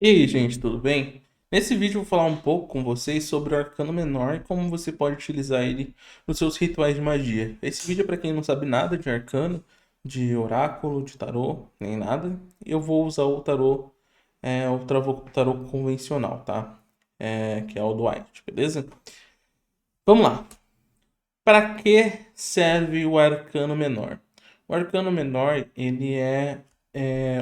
E aí, gente, tudo bem? Nesse vídeo eu vou falar um pouco com vocês sobre o arcano menor e como você pode utilizar ele nos seus rituais de magia. Esse vídeo é para quem não sabe nada de arcano, de oráculo, de tarô, nem nada. Eu vou usar o tarô, o tarô convencional, tá? Que é o do White, beleza? Vamos lá. Para que serve o arcano menor? O arcano menor, ele é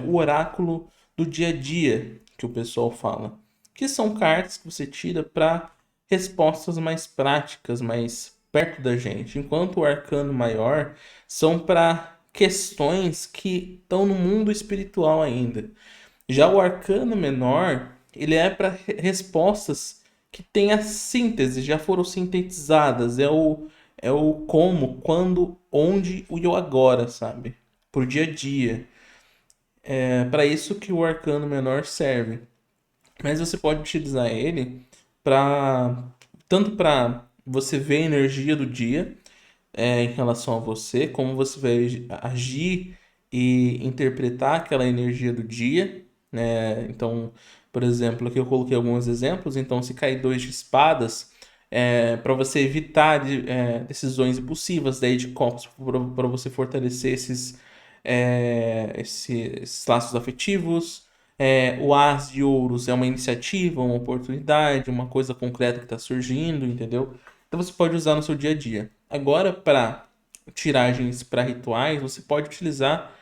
o oráculo do dia a dia que o pessoal fala, que são cartas que você tira para respostas mais práticas, mais perto da gente, enquanto o arcano maior são para questões que estão no mundo espiritual ainda. Já o arcano menor, ele é para respostas que têm a síntese, já foram sintetizadas. É o como, quando, onde e o agora, sabe? Por dia a dia. É para isso que o arcano menor serve. Mas você pode utilizar ele para tanto para você ver a energia do dia em relação a você, como você vai agir e interpretar aquela energia do dia, né? Então, por exemplo, aqui eu coloquei alguns exemplos. Então, se cair dois de espadas, para você evitar decisões impulsivas, daí de copas, para você fortalecer esses laços afetivos. O As de Ouros é uma iniciativa, uma oportunidade, uma coisa concreta que está surgindo, entendeu? Então você pode usar no seu dia a dia. Agora, para tiragens para rituais, você pode utilizar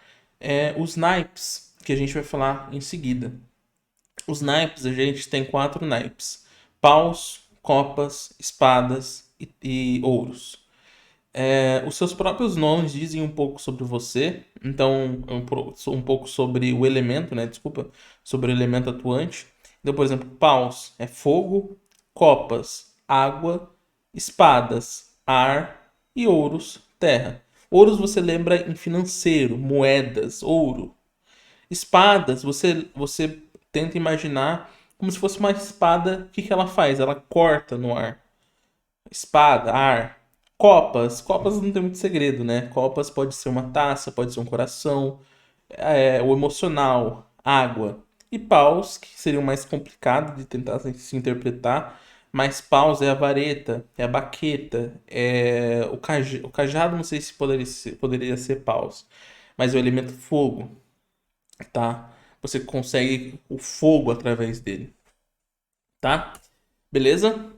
os naipes, que a gente vai falar em seguida. Os naipes, a gente tem quatro naipes: paus, copas, espadas e ouros. Os seus próprios nomes dizem um pouco sobre você, então um pouco sobre o elemento, né? Desculpa, sobre o elemento atuante. Então, por exemplo, paus é fogo, copas, água, espadas, ar e ouros, terra. Ouros você lembra em financeiro, moedas, ouro. Espadas, você tenta imaginar como se fosse uma espada. O que ela faz? Ela corta no ar. Espada, ar. Copas. Copas não tem muito segredo, né? Copas pode ser uma taça, pode ser um coração. O emocional, água. E paus, que seria o mais complicado de tentar se interpretar. Mas paus é a vareta, é a baqueta, é o cajado, não sei se poderia ser paus. Mas é o elemento fogo, tá? Você consegue o fogo através dele, tá? Beleza?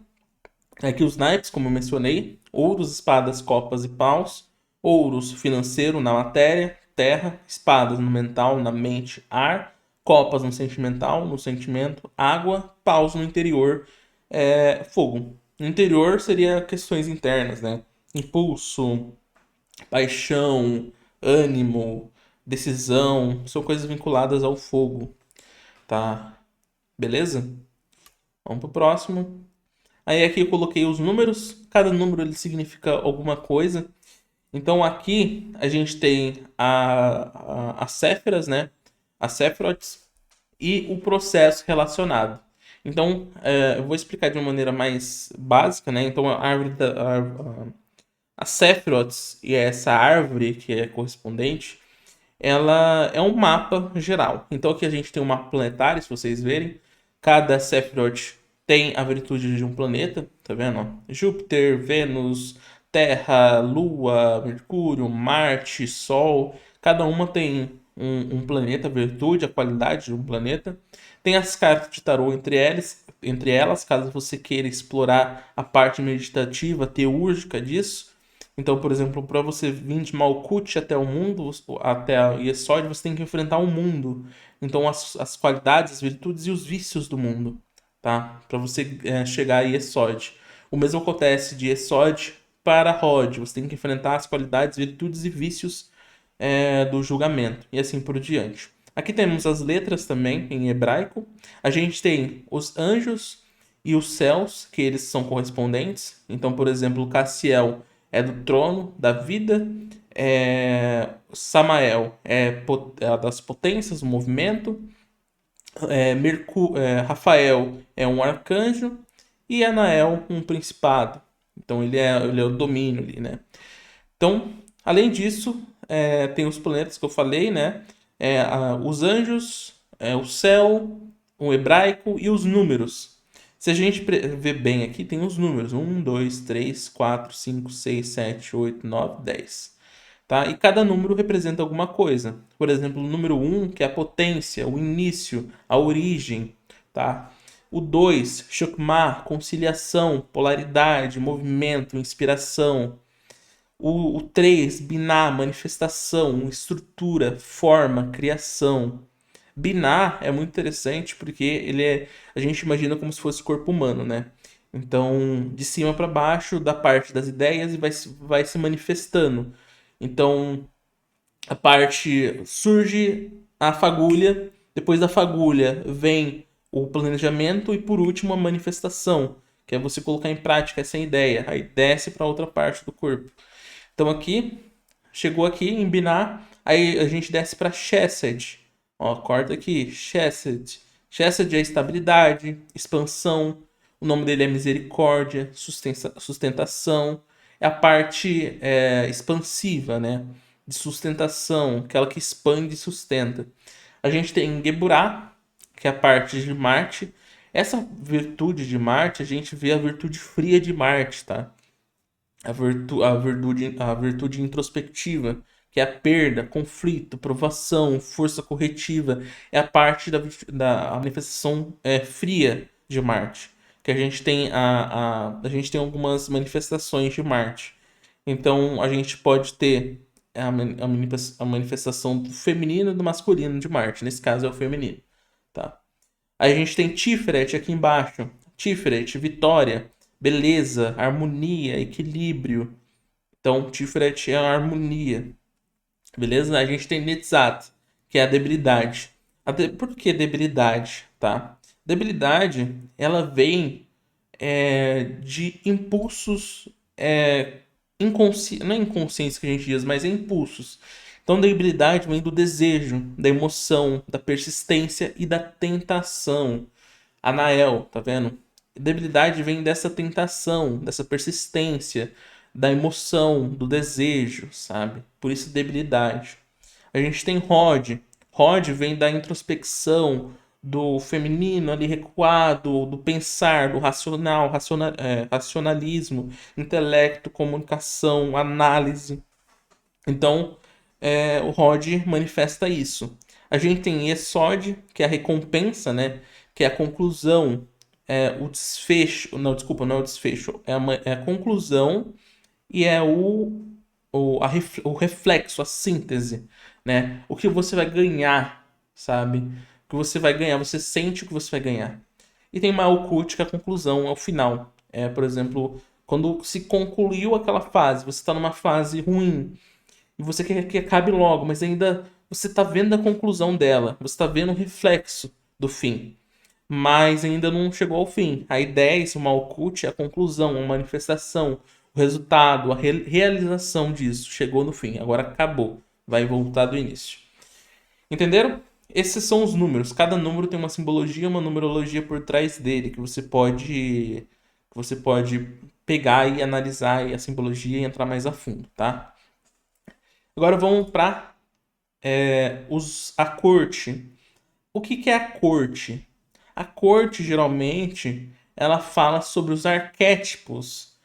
Aqui os naipes, como eu mencionei: ouros, espadas, copas e paus. Ouros, financeiro, na matéria, terra. Espadas, no mental, na mente, ar. Copas, no sentimental, no sentimento, água. Paus, no interior, fogo. No interior seria questões internas, né? Impulso, paixão, ânimo, decisão, são coisas vinculadas ao fogo, tá? Beleza? Vamos pro próximo. Aí aqui eu coloquei os números, cada número ele significa alguma coisa. Então aqui a gente tem as céfiras, né? As Sephiroths e o processo relacionado. Então eu vou explicar de uma maneira mais básica, né? Então a Sephiroths e essa árvore que é correspondente, ela é um mapa geral. Então aqui a gente tem um mapa planetário, se vocês verem. Cada Sephiroth tem a virtude de um planeta, tá vendo? Ó? Júpiter, Vênus, Terra, Lua, Mercúrio, Marte, Sol. Cada uma tem um planeta, a virtude, a qualidade de um planeta. Tem as cartas de tarô entre elas, caso você queira explorar a parte meditativa, teúrgica disso. Então, por exemplo, para você vir de Malkuth até o mundo, até a Yesod, você tem que enfrentar o mundo. Então, as qualidades, as virtudes e os vícios do mundo, tá? Para você chegar a Yesod. O mesmo acontece de Yesod para Rod. Você tem que enfrentar as qualidades, virtudes e vícios do julgamento. E assim por diante. Aqui temos as letras também em hebraico. A gente tem os anjos e os céus, que eles são correspondentes. Então, por exemplo, Cassiel é do trono, da vida. Samael é das potências, do movimento. Rafael é um arcanjo. E Anael, um principado. Então, ele é o domínio ali, né? Então, além disso, tem os planetas que eu falei, né? Os anjos, o céu o hebraico e os números. Se a gente ver bem aqui, tem os números: 1, 2, 3, 4, 5, 6, 7, 8, 9, 10. Tá? E cada número representa alguma coisa. Por exemplo, o número 1, que é a potência, o início, a origem. Tá? O 2, Shokmah, conciliação, polaridade, movimento, inspiração. O 3, Binah, manifestação, estrutura, forma, criação. Binah é muito interessante porque a gente imagina como se fosse corpo humano, né? Então, de cima para baixo, da parte das ideias e vai se manifestando. Então, a parte surge a fagulha, depois da fagulha vem o planejamento e por último a manifestação, que é você colocar em prática essa ideia, aí desce para outra parte do corpo. Então aqui, chegou aqui em Binah, aí a gente desce para Chesed. Ó, corta aqui, Chesed. Chesed é estabilidade, expansão, o nome dele é misericórdia, sustentação, é a parte expansiva, né? De sustentação, aquela que expande e sustenta. A gente tem Geburah, que é a parte de Marte. Essa virtude de Marte, a gente vê a virtude fria de Marte, tá? A virtude introspectiva, que é a perda, conflito, provação, força corretiva, é a parte da manifestação fria de Marte. Que a gente tem algumas manifestações de Marte. Então a gente pode ter a manifestação do feminino e do masculino de Marte. Nesse caso é o feminino. Tá? Aí a gente tem Tiferet aqui embaixo. Tiferet, vitória, beleza, harmonia, equilíbrio. Então, Tiferet é a harmonia. Beleza? A gente tem Netzat, que é a debilidade. Por que debilidade? Tá? Debilidade, ela vem de impulsos não é inconscientes que a gente diz, mas é impulsos. Então, debilidade vem do desejo, da emoção, da persistência e da tentação. Anael, tá vendo? Debilidade vem dessa tentação, dessa persistência, da emoção, do desejo, sabe? Por isso, debilidade. A gente tem Rod. Rod vem da introspecção, do feminino ali recuado, do pensar, do racional, racionalismo, intelecto, comunicação, análise. Então, o Rod manifesta isso. A gente tem Yesod, que é a recompensa, né? Que é a conclusão, o desfecho. Não, desculpa, não é o desfecho. É a conclusão e é o reflexo, a síntese, né? O que você vai ganhar, sabe? O que você vai ganhar, você sente o que você vai ganhar. E tem Malkuth, que é a conclusão, é o final. Por exemplo, quando se concluiu aquela fase, você está numa fase ruim e você quer que acabe logo, mas ainda você está vendo a conclusão dela, você está vendo o reflexo do fim, mas ainda não chegou ao fim. A ideia, esse Malkuth, é a conclusão, a manifestação, o resultado, a realização disso. Chegou no fim, agora acabou, vai voltar do início. Entenderam? Esses são os números. Cada número tem uma simbologia, uma numerologia por trás dele, que você pode pegar e analisar a simbologia e entrar mais a fundo, tá? Agora vamos para a corte. O que é a corte? A corte, geralmente, ela fala sobre os arquétipos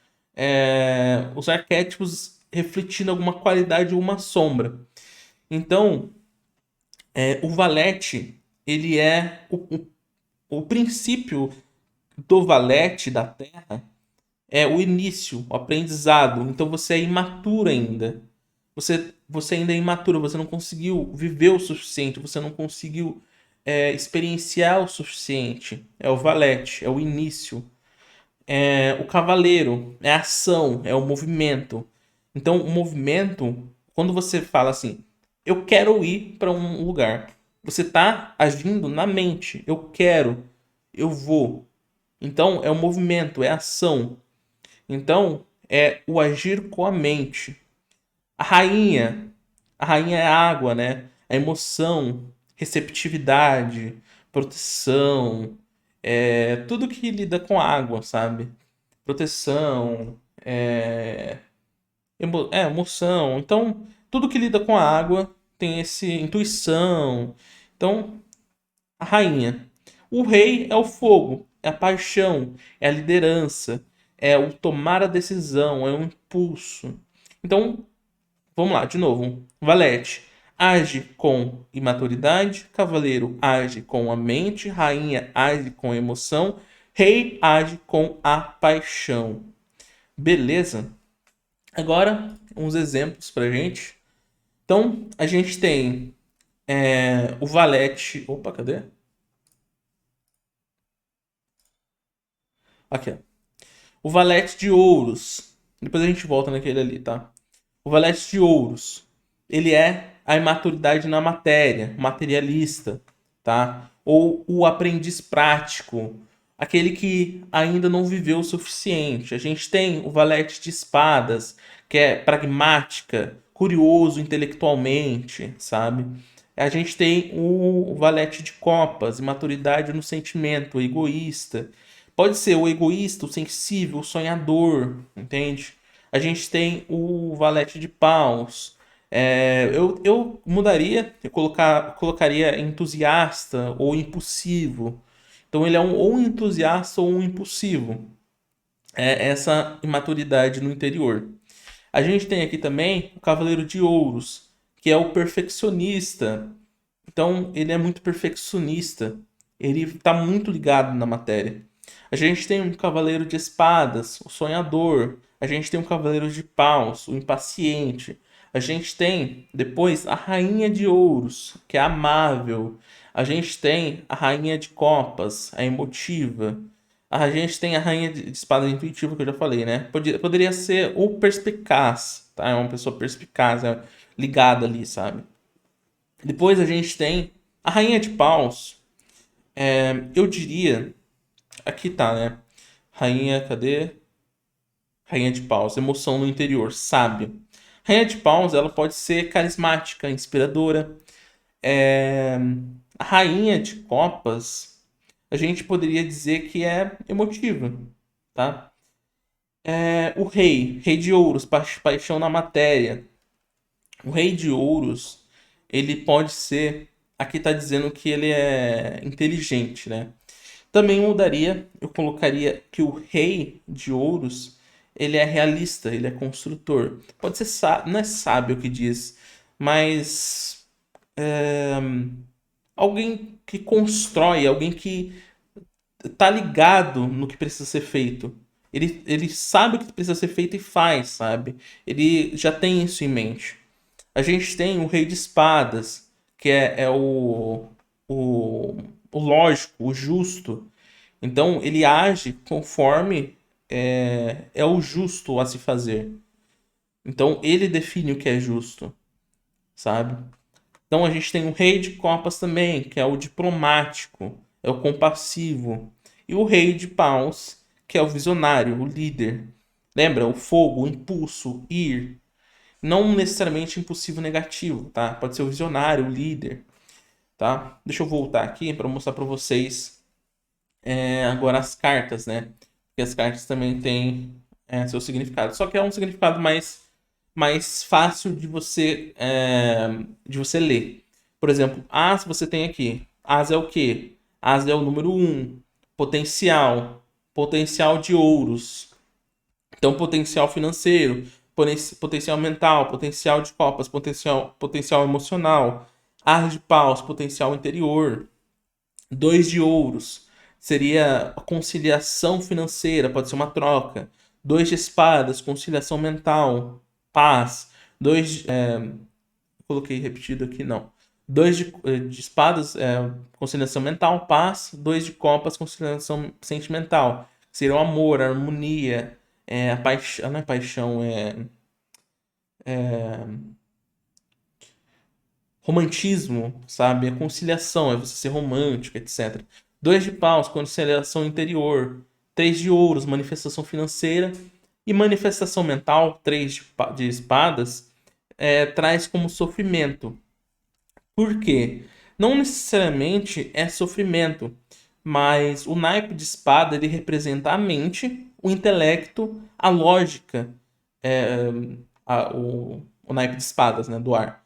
refletindo alguma qualidade ou uma sombra. Então, o valete, ele é o princípio do valete da Terra é o início, o aprendizado. Então você é imaturo ainda. Você ainda é imaturo, você não conseguiu viver o suficiente, você não conseguiu experienciar o suficiente. É o valete, é o início. O cavaleiro é a ação, é o movimento. Então, o movimento, quando você fala assim, eu quero ir para um lugar, você está agindo na mente. Eu quero, eu vou. Então, é o movimento, é a ação. Então, é o agir com a mente. A rainha, a rainha é a água, né? A emoção, receptividade, proteção, tudo que lida com água, sabe? Proteção, emoção. Então, tudo que lida com a água tem esse intuição. Então, a rainha. O rei é o fogo, é a paixão, é a liderança, é o tomar a decisão, é o impulso. Então, vamos lá, de novo. Valete age com imaturidade, cavaleiro age com a mente, rainha age com a emoção, rei age com a paixão. Beleza? Agora, uns exemplos pra gente. Então, a gente tem o valete. Opa, cadê? Aqui, ó. O valete de ouros. Depois a gente volta naquele ali, tá? O valete de ouros. Ele é a imaturidade na matéria, materialista, tá? Ou o aprendiz prático, aquele que ainda não viveu o suficiente. A gente tem o valete de espadas, que é pragmática, curioso intelectualmente, sabe? A gente tem o valete de copas, imaturidade no sentimento, egoísta. Pode ser o egoísta, o sensível, o sonhador, entende? A gente tem o valete de paus. Eu mudaria, colocaria entusiasta ou impulsivo. Então ele é ou um entusiasta ou um impulsivo. É essa imaturidade no interior. A gente tem aqui também o Cavaleiro de Ouros, que é o perfeccionista. Então, ele é muito perfeccionista. Ele está muito ligado na matéria. A gente tem um Cavaleiro de Espadas, o sonhador. A gente tem um Cavaleiro de Paus, o impaciente. A gente tem depois a Rainha de Ouros, que é amável. A gente tem a Rainha de Copas, a emotiva. A gente tem a Rainha de Espadas intuitiva, que eu já falei, né? Poderia ser o perspicaz, tá? É uma pessoa perspicaz, ligada ali, sabe? Depois a gente tem a Rainha de Paus. Eu diria. Aqui tá, né? Rainha, cadê? Rainha de Paus, emoção no interior, sábio. Rainha de Paus, ela pode ser carismática, inspiradora. É, A Rainha de Copas, a gente poderia dizer que é emotiva, tá? O Rei, Rei de Ouros, paixão na matéria. O Rei de Ouros, ele pode ser. Aqui tá dizendo que ele é inteligente, né? Também mudaria, eu colocaria que o Rei de Ouros, ele é realista, ele é construtor. Pode ser, não é sábio que diz, mas alguém que constrói, alguém que tá ligado no que precisa ser feito. Ele sabe o que precisa ser feito e faz, sabe? Ele já tem isso em mente. A gente tem o Rei de Espadas, que é o, o lógico, o justo. Então ele age conforme é o justo a se fazer. Então ele define o que é justo, sabe? Então a gente tem o Rei de Copas também, que é o diplomático, é o compassivo. E o Rei de Paus, que é o visionário, o líder. Lembra? O fogo, o impulso, ir. Não necessariamente impulsivo negativo, tá? Pode ser o visionário, o líder, tá? Deixa eu voltar aqui para mostrar para vocês agora as cartas, né? Porque as cartas também têm seu significado. Só que é um significado mais fácil de você ler. Por exemplo, As você tem aqui. As é o quê? As é o número um. Potencial. Potencial de ouros. Então, potencial financeiro, potencial mental, potencial de copas, potencial emocional. As de paus, potencial interior. Dois de ouros seria a conciliação financeira, pode ser uma troca. Dois de espadas, conciliação mental, paz. Dois, coloquei repetido aqui, não. Dois de espadas, conciliação mental, paz. Dois de copas, conciliação sentimental. Seria o amor, a harmonia, a paixão, não é paixão, romantismo, sabe? A conciliação, é você ser romântico, etc. Dois de paus, conciliação interior. Três de ouros, manifestação financeira. E manifestação mental, três de espadas, traz como sofrimento. Por quê? Não necessariamente é sofrimento, mas o naipe de espada ele representa a mente, o intelecto, a lógica, o naipe de espadas, né, do ar.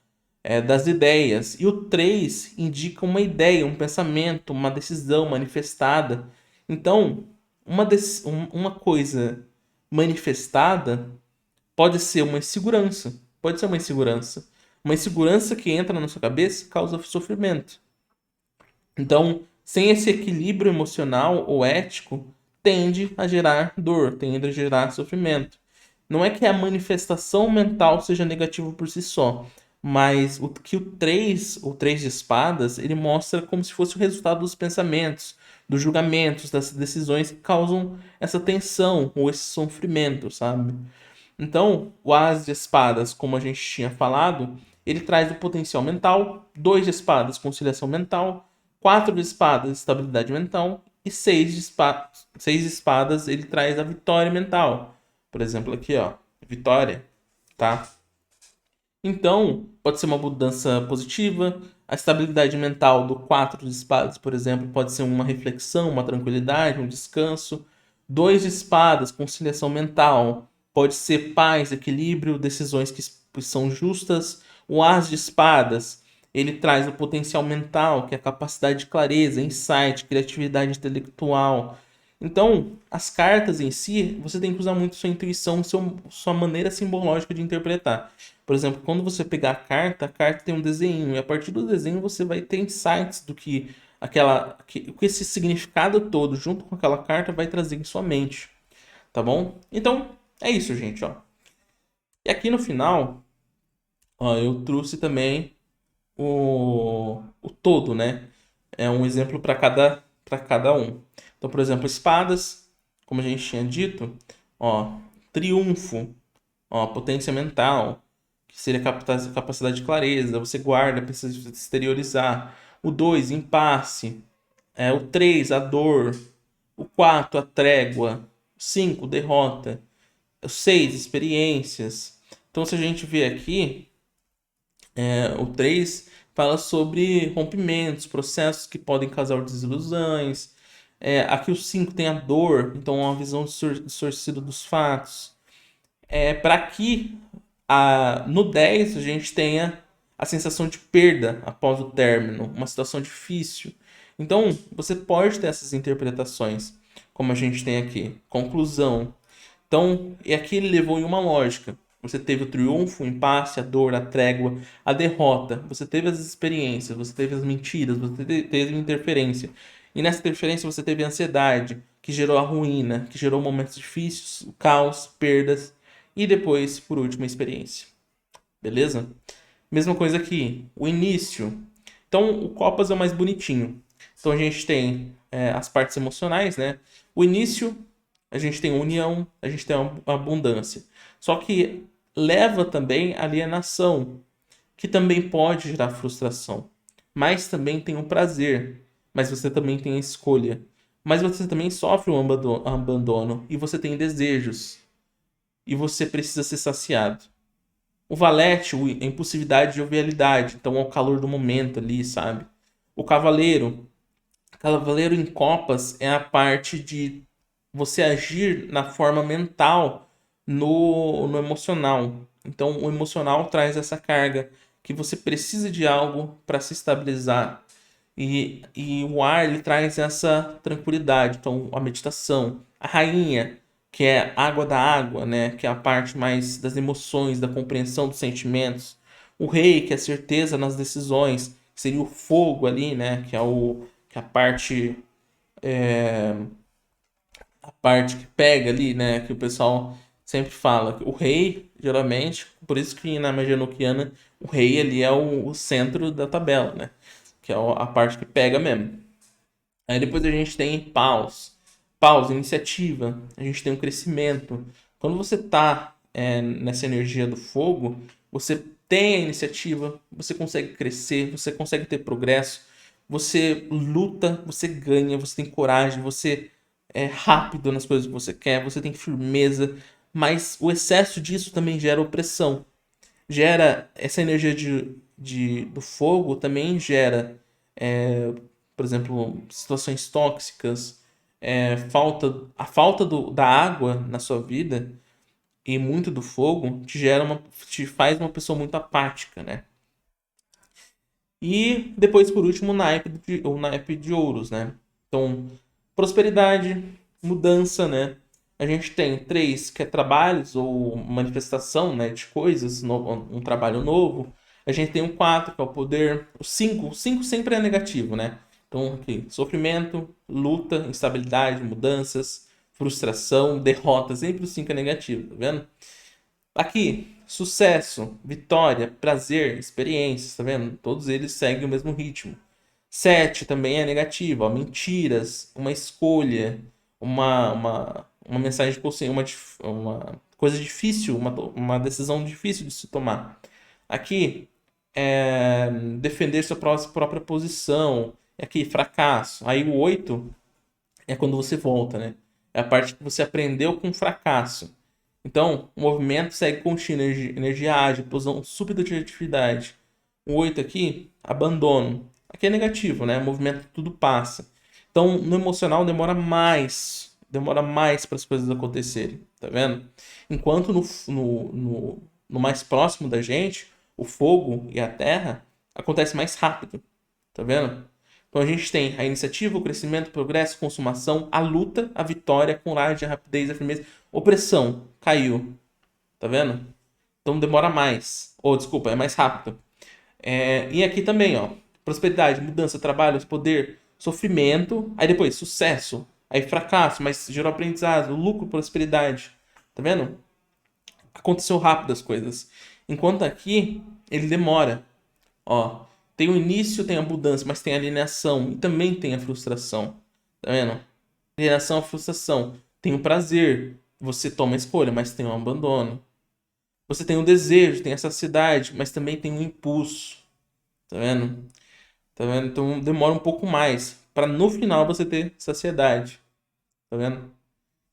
das ideias. E o 3 indica uma ideia, um pensamento, uma decisão manifestada. Então, uma coisa manifestada pode ser uma insegurança. Pode ser uma insegurança. Uma insegurança que entra na sua cabeça causa sofrimento. Então, sem esse equilíbrio emocional ou ético, tende a gerar dor, tende a gerar sofrimento. Não é que a manifestação mental seja negativa por si só, mas o três de espadas, ele mostra como se fosse o resultado dos pensamentos, dos julgamentos, das decisões que causam essa tensão ou esse sofrimento, sabe? Então, o as de espadas, como a gente tinha falado, ele traz o potencial mental, 2 de espadas, conciliação mental, 4 de espadas, estabilidade mental, e 6 de espadas, ele traz a vitória mental. Por exemplo, aqui, ó, vitória, tá? Então, pode ser uma mudança positiva. A estabilidade mental do 4 de espadas, por exemplo, pode ser uma reflexão, uma tranquilidade, um descanso. 2 de espadas, conciliação mental, pode ser paz, equilíbrio, decisões que são justas. O as de espadas, ele traz o potencial mental, que é a capacidade de clareza, insight, criatividade intelectual. Então, as cartas em si, você tem que usar muito sua intuição, sua maneira simbológica de interpretar. Por exemplo, quando você pegar a carta tem um desenho, e a partir do desenho você vai ter insights do que esse significado todo, junto com aquela carta, vai trazer em sua mente. Tá bom? Então, é isso, gente, ó. E aqui no final, ó, eu trouxe também o todo, né? É um exemplo para cada um. Então, por exemplo, espadas, como a gente tinha dito, ó, triunfo, ó, potência mental, que seria capacidade de clareza, você guarda, precisa exteriorizar. O 2 impasse. O 3 a dor. O 4 a trégua. O 5 derrota. O 6 experiências. Então, se a gente vê aqui, o 3 fala sobre rompimentos, processos que podem causar desilusões. Aqui o 5 tem a dor, então uma visão distorcida dos fatos. Para que no 10 a gente tenha a sensação de perda após o término, uma situação difícil. Então, você pode ter essas interpretações, como a gente tem aqui. Conclusão. Então, e aqui ele levou em uma lógica. Você teve o triunfo, o impasse, a dor, a trégua, a derrota. Você teve as experiências, você teve as mentiras, você teve a interferência. E nessa interferência você teve a ansiedade, que gerou a ruína, que gerou momentos difíceis, o caos, perdas e depois, por último, a experiência. Beleza? Mesma coisa aqui, o início. Então, o Copas é o mais bonitinho. Então, a gente tem as partes emocionais, né? O início, a gente tem união, a gente tem a abundância. Só que leva também a alienação, que também pode gerar frustração. Mas também tem o prazer. Mas você também tem a escolha. Mas você também sofre um abandono. E você tem desejos. E você precisa ser saciado. O valete, a impulsividade e jovialidade. Então é o calor do momento ali, sabe? O cavaleiro. Cavaleiro em copas é a parte de você agir na forma mental no emocional. Então o emocional traz essa carga que você precisa de algo para se estabilizar. E o ar ele traz essa tranquilidade. Então a meditação. A rainha que é água da água, né? Que é a parte mais das emoções, da compreensão dos sentimentos. O rei, que é a certeza nas decisões, que seria o fogo ali, né? Que é a parte que pega ali, né? Que o pessoal sempre fala. O rei, geralmente, por isso que na magia enoquiana, o rei ali é o centro da tabela, né? Que é a parte que pega mesmo. Aí depois a gente tem paus. Paus, iniciativa. A gente tem o crescimento. Quando você tá nessa energia do fogo, você tem a iniciativa, você consegue crescer, você consegue ter progresso, você luta, você ganha, você tem coragem, você é rápido nas coisas que você quer, você tem firmeza, mas o excesso disso também gera opressão. Gera essa energia do fogo, também gera por exemplo, situações tóxicas, a falta da água na sua vida e muito do fogo te faz uma pessoa muito apática, né? E depois, por último, o naipe de ouros, né? Então, prosperidade, mudança, né? A gente tem 3, que é trabalhos ou manifestação, né, de coisas, um trabalho novo. A gente tem o 4, que é o poder. O cinco sempre é negativo, né? Então, aqui, sofrimento, luta, instabilidade, mudanças, frustração, derrota. Sempre o 5 é negativo, tá vendo? Aqui, sucesso, vitória, prazer, experiências, tá vendo? Todos eles seguem o mesmo ritmo. 7 também é negativo, ó, mentiras, uma escolha, uma mensagem de consciência, uma coisa difícil, uma decisão difícil de se tomar. Aqui, é defender sua própria posição. Aqui, fracasso. Aí o 8 é quando você volta, né? É a parte que você aprendeu com fracasso. Então, o movimento segue contínuo, energia ágil, explosão súbita de atividade. O 8 aqui, abandono. Aqui é negativo, né? O movimento tudo passa. Então, no emocional demora mais para as coisas acontecerem, tá vendo? Enquanto no mais próximo da gente, o fogo e a terra acontece mais rápido, tá vendo? Então a gente tem a iniciativa, o crescimento, o progresso, a consumação, a luta, a vitória, a coragem, a rapidez, a firmeza, opressão, caiu, tá vendo? Então demora mais. Ou, desculpa, é mais rápido. E aqui também, ó, prosperidade, mudança, trabalho, poder, sofrimento, aí depois sucesso, aí fracasso, mas gerou aprendizado, lucro, prosperidade, tá vendo? Aconteceu rápido as coisas. Enquanto aqui, ele demora. Ó, tem o início, tem a mudança, mas tem a alienação e também tem a frustração. Tá vendo? Alienação, frustração. Tem o prazer, você toma a escolha, mas tem o abandono. Você tem o desejo, tem a saciedade, mas também tem o impulso. Tá vendo? Tá vendo? Então demora um pouco mais para no final você ter saciedade. Tá vendo?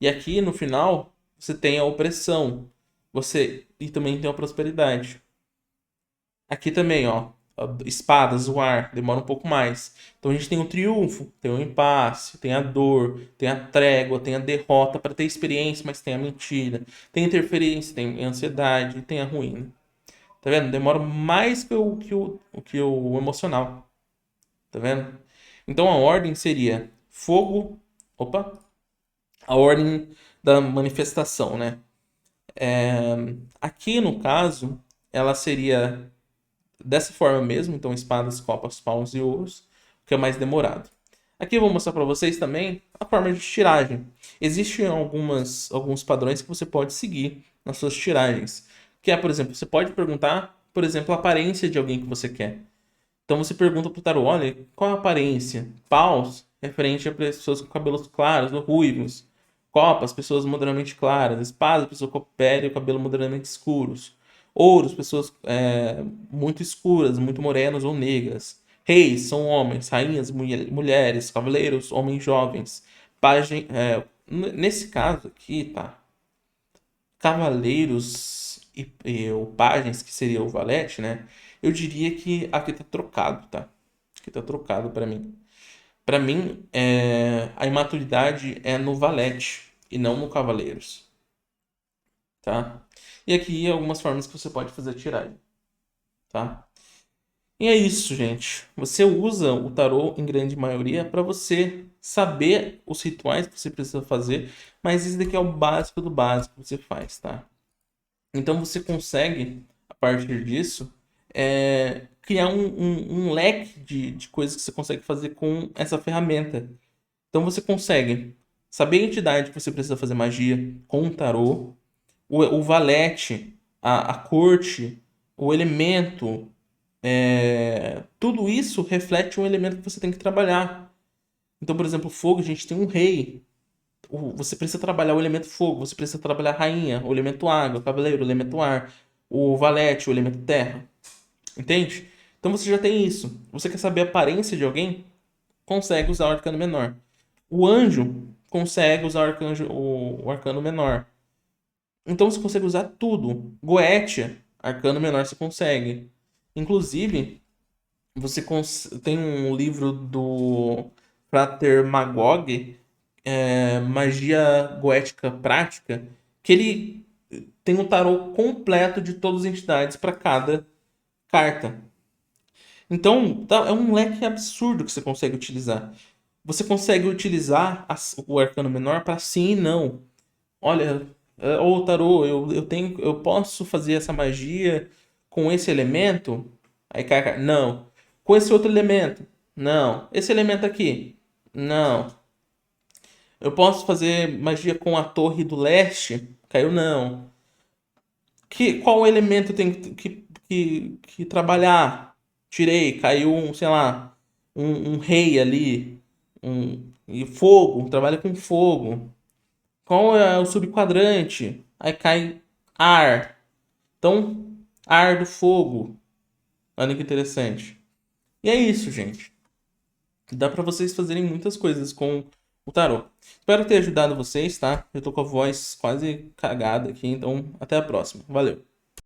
E aqui no final você tem a opressão. Você e também tem a prosperidade. Aqui também, ó. Espadas, o ar, demora um pouco mais. Então a gente tem o triunfo, tem o impasse, tem a dor, tem a trégua, tem a derrota para ter experiência, mas tem a mentira. Tem interferência, tem a ansiedade, tem a ruína. Tá vendo? Demora mais que o emocional. Tá vendo? Então a ordem seria fogo. Opa! A ordem da manifestação, né? Aqui no caso, ela seria dessa forma mesmo, então espadas, copas, paus e ouros, que é mais demorado. Aqui eu vou mostrar para vocês também a forma de tiragem. Existem alguns padrões que você pode seguir nas suas tiragens. Que é, por exemplo, você pode perguntar, por exemplo, a aparência de alguém que você quer. Então você pergunta pro tarô, olha, qual a aparência? Paus, referente a pessoas com cabelos claros ou ruivos. Copas, pessoas moderadamente claras. Espadas, pessoas com pele ou cabelo moderadamente escuros. Ouros, pessoas muito escuras, muito morenas ou negras. Reis são homens, rainhas, mulheres, cavaleiros, homens jovens. Nesse caso aqui, tá? Cavaleiros ou pajens, que seria o valete, né? Eu diria que aqui tá trocado, tá? Aqui tá trocado pra mim. Pra mim, a imaturidade é no valete e não no cavaleiros, tá? E aqui algumas formas que você pode fazer a tiragem, tá? E é isso, gente. Você usa o tarô em grande maioria para você saber os rituais que você precisa fazer, mas isso daqui é o básico do básico que você faz, tá? Então você consegue, a partir disso, criar um leque de coisas que você consegue fazer com essa ferramenta. Então você consegue saber a entidade que você precisa fazer magia com o tarô, o valete, a corte, o elemento. Tudo isso reflete um elemento que você tem que trabalhar. Então, por exemplo, fogo, a gente tem um rei. Você precisa trabalhar o elemento fogo, você precisa trabalhar a rainha, o elemento água, o cavaleiro, o elemento ar, o valete, o elemento terra. Entende? Então você já tem isso. Você quer saber a aparência de alguém? Consegue usar o arcano menor. O anjo consegue usar o arcano menor. Então você consegue usar tudo. Goetia, arcano menor você consegue. Inclusive, tem um livro do Frater Magog, Magia Goética Prática, que ele tem um tarô completo de todas as entidades para cada carta. Então, é um leque absurdo que você consegue utilizar. Você consegue utilizar o arcano menor para sim e não. Olha, ô tarô, eu posso fazer essa magia com esse elemento? Aí cai, não. Com esse outro elemento? Não. Esse elemento aqui? Não. Eu posso fazer magia com a torre do leste? Caiu não. Qual elemento eu tenho que trabalhar? Tirei, caiu sei lá, um rei ali. E fogo, trabalha com fogo. Qual é o subquadrante? Aí cai ar. Então, ar do fogo. Olha que interessante. E é isso, gente. Dá pra vocês fazerem muitas coisas com o tarô. Espero ter ajudado vocês, tá? Eu tô com a voz quase cagada aqui, então até a próxima. Valeu.